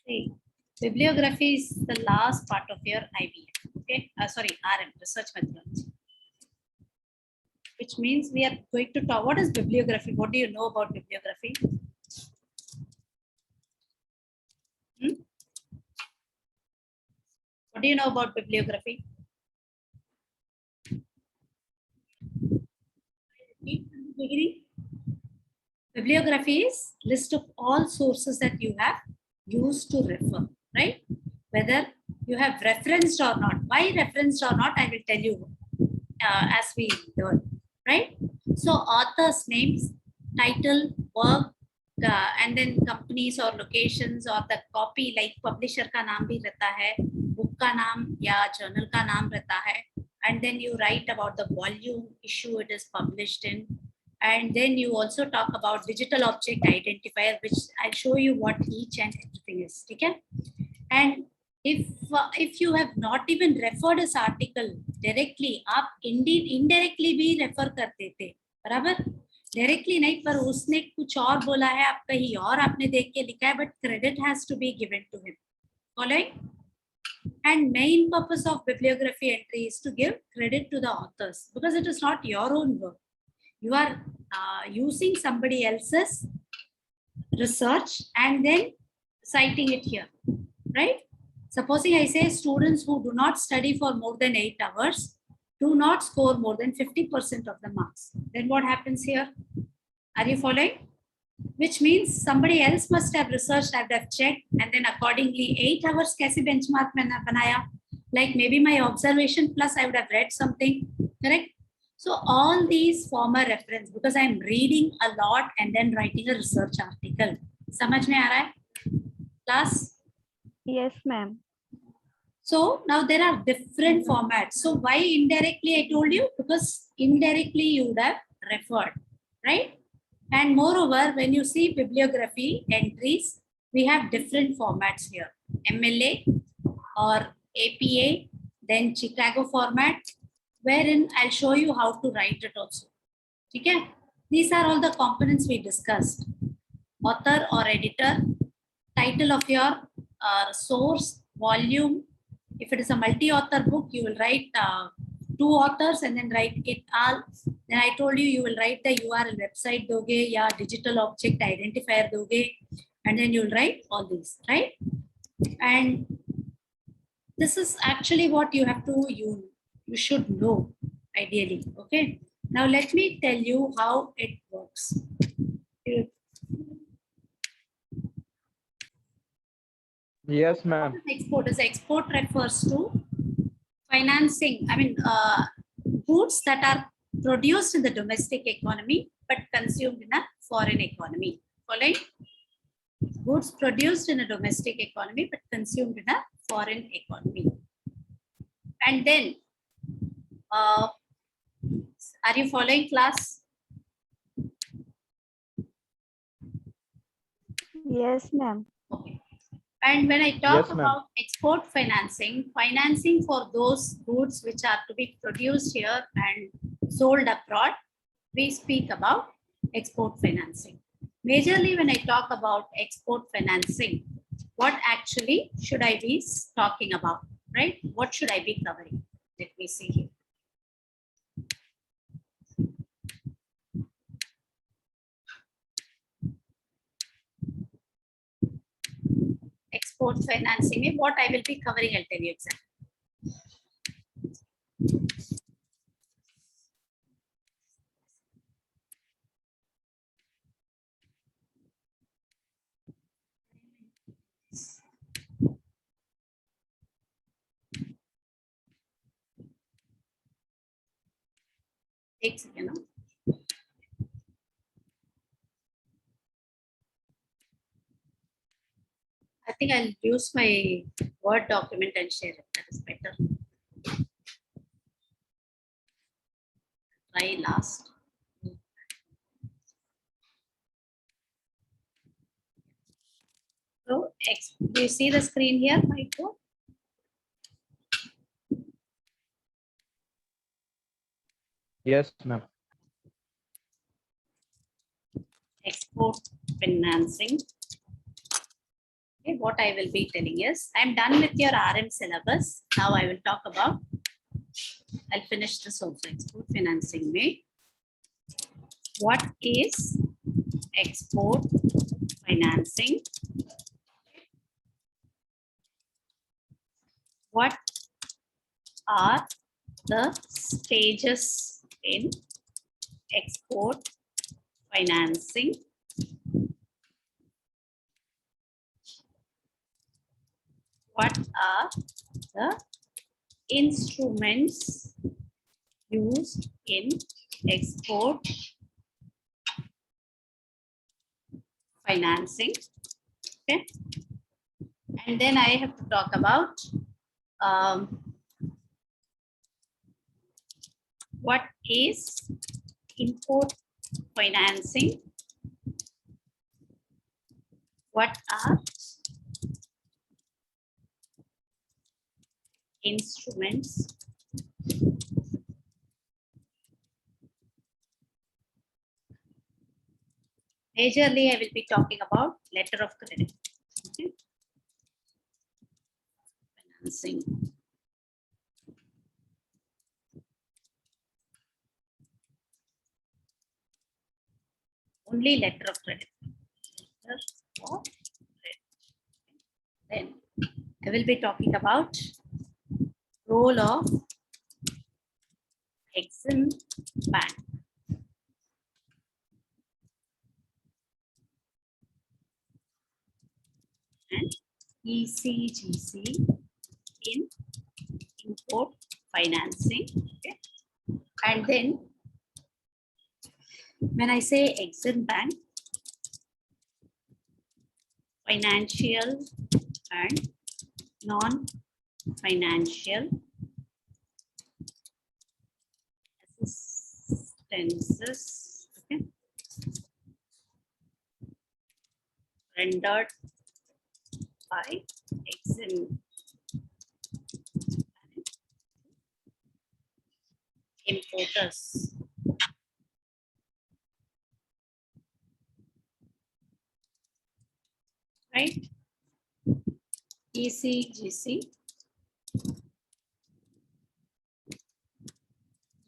See, bibliography is the last part of your IBM. Okay, sorry, RM, research methodology. Which means we are going to talk. What is bibliography? What do you know about bibliography? What do you know about bibliography? Bibliography is list of all sources that you have used to refer, right? Whether you have referenced or not. Why referenced or not, I will tell you as we learn, right? So authors' names, title, work, and then companies or locations or the copy, like publisher का नाम भी रहता है, book का नाम या journal का नाम रहता है, and then you write about the volume, issue it is published in, and then you also talk about digital object identifier, which I'll show you what each and everything is. Okay? And if you have not even referred this article directly, आप indirectly भी refer करते थे, बराबर? Directly नहीं, पर उसने कुछ और बोला है, आप कहीं और आपने देख के लिखा है, but credit has to be given to him. Following? And main purpose of bibliography entry is to give credit to the authors, because it is not your own work. You are using somebody else's research and then citing it here, right? Supposing I say students who do not study for more than 8 hours do not score more than 50% of the marks. Then what happens here? Are you following? Which means somebody else must have researched, I would have checked, and then accordingly 8 hours kaise benchmark maine banaya? Like maybe my observation plus I would have read something, correct? So all these form a reference because I'm reading a lot and then writing a research article. Samajh mein aa raha hai? Class? Yes, ma'am. So now there are different formats. So why indirectly I told you? Because indirectly you would have referred, right? And moreover, when you see bibliography entries, we have different formats here. MLA or APA, then Chicago format, wherein I'll show you how to write it also. Okay? These are all the components we discussed. Author or editor, title of your source, volume. If it is a multi-author book, you will write 2 authors and then write it all. Then I told you, you will write the URL website doge, ya digital object identifier doge, and then you'll write all these, right? And this is actually what you have to, you should know ideally, okay? Now let me tell you how it works. Yes, ma'am. Export refers to financing, goods that are produced in the domestic economy but consumed in a foreign economy. Following? Goods produced in a domestic economy but consumed in a foreign economy. And then, are you following, class? Yes, ma'am. Okay. And when I talk Yes, about export financing, financing for those goods which are to be produced here and sold abroad, we speak about export financing. Majorly, when I talk about export financing, what actually should I be talking about, right? What should I be covering? Let me see here. Export financing, what I will be covering, I'll tell you exactly. एक second. I think I'll use my Word document and share it. That is better. Try last. So, do you see the screen here, Michael? Yes, ma'am. Export financing. Okay, what I will be telling is, I'm done with your RM syllabus. Now I will talk about, I'll finish this also, export financing way. What is export financing? What are the stages in export financing? What are the instruments used in export financing? Okay. And then I have to talk about what is import financing? What are instruments majorly I will be talking about letter of credit. Okay. Financing. Only letter of credit. Letter of credit. Then I will be talking about role of Exim Bank. And ECGC in import financing. Okay. And then when I say Exim Bank, financial and non-financial assistances, okay, rendered by Exim importers. Right? ECGC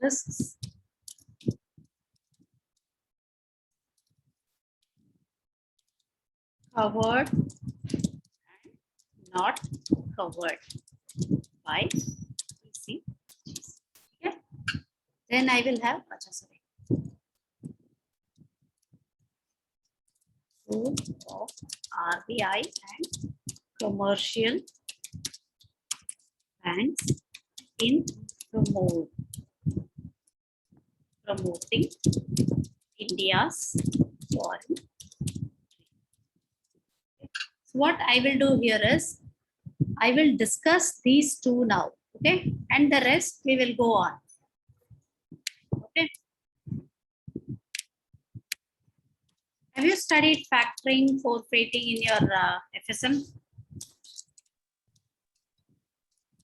risks covered and not covered by ECGC. Okay. Then I will have role of RBI and commercial banks in promoting India's foreign. So what I will do here is I will discuss these two now, okay, and the rest we will go on. Okay. Have you studied factoring, forfeiting in your FSM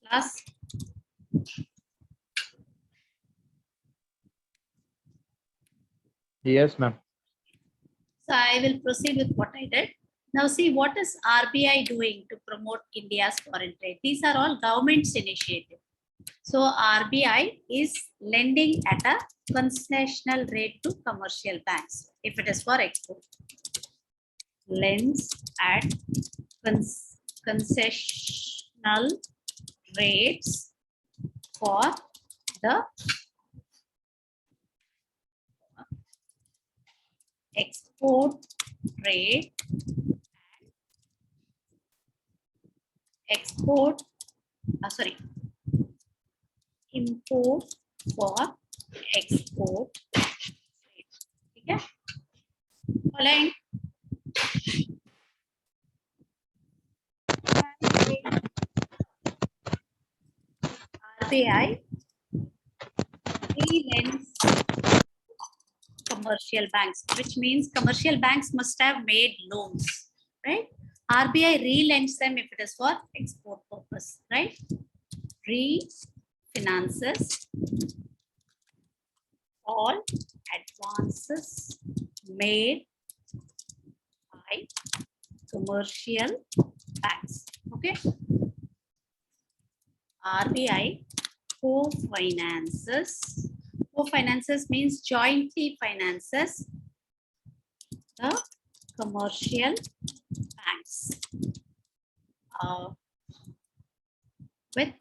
class? Yes, ma'am. So I will proceed with what I did. Now see, what is RBI doing to promote India's foreign trade? These are all government's initiative. So RBI is lending at a concessional rate to commercial banks if it is for export. Lends at concessional rates for the export trade, import for export. Okay. Following. RBI lends commercial banks, which means commercial banks must have made loans, right? RBI re-lends them if it is for export purpose, right? Refinances all advances made by commercial banks. Okay. RBI co-finances. Co-finances means jointly finances the commercial banks with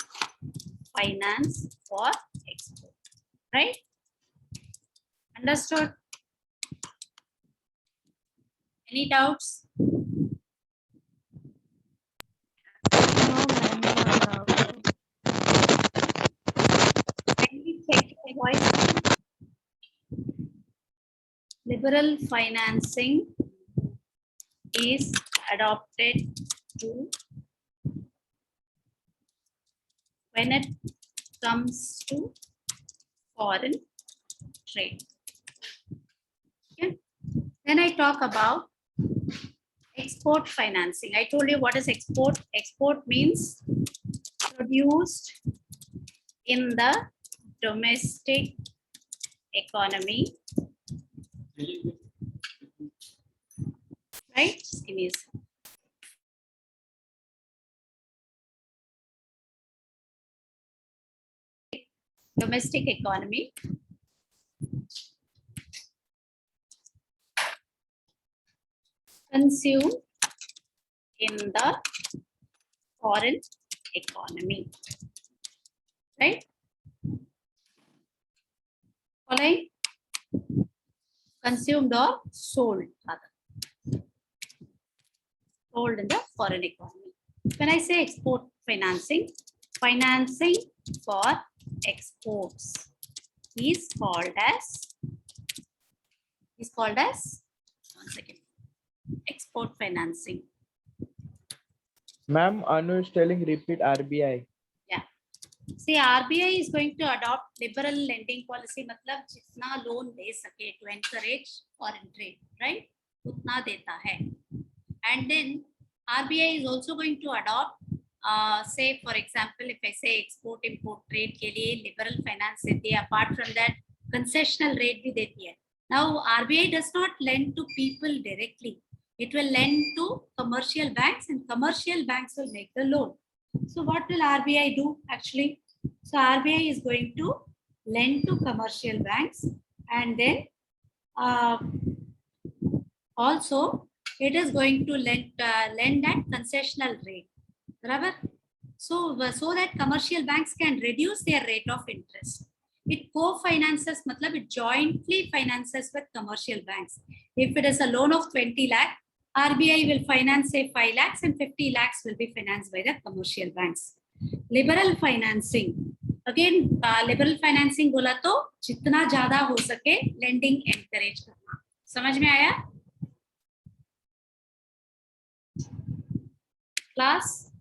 finance for export. Right? Understood? Any doubts? No, ma'am. No doubt. Can we check your voice? Liberal financing is adopted to when it comes to foreign trade. Okay. Then I talk about export financing. I told you what is export. Export means produced in the domestic economy. Right? Just give me a second. Domestic economy. Consumed in the foreign economy. Right? Following? Consumed or sold, rather. Sold in the foreign economy. When I say export financing, financing for exports is called as one second, export financing. Ma'am, Anu is telling repeat RBI. Yeah. See, RBI is going to adopt liberal lending policy. मतलब जितना loan दे सके to encourage foreign trade, right? उतना देता है. And then RBI is also going to adopt, say for example, if I say export import trade के लिए liberal finance देती है. Apart from that, concessional rate भी देती है. Now RBI does not lend to people directly. It will lend to commercial banks, and commercial banks will make the loan. So what will RBI do actually? So RBI is going to lend to commercial banks, and then also it is going to lend at concessional rate. Right? So that commercial banks can reduce their rate of interest. It co-finances, matlab it jointly finances with commercial banks. If it is a loan of 20 lakh, RBI will finance say 5 lakhs and 50 lakhs will be financed by the commercial banks. Liberal financing. Again, liberal financing बोला तो जितना ज़्यादा हो सके lending encourage करना. समझ में आया? Class?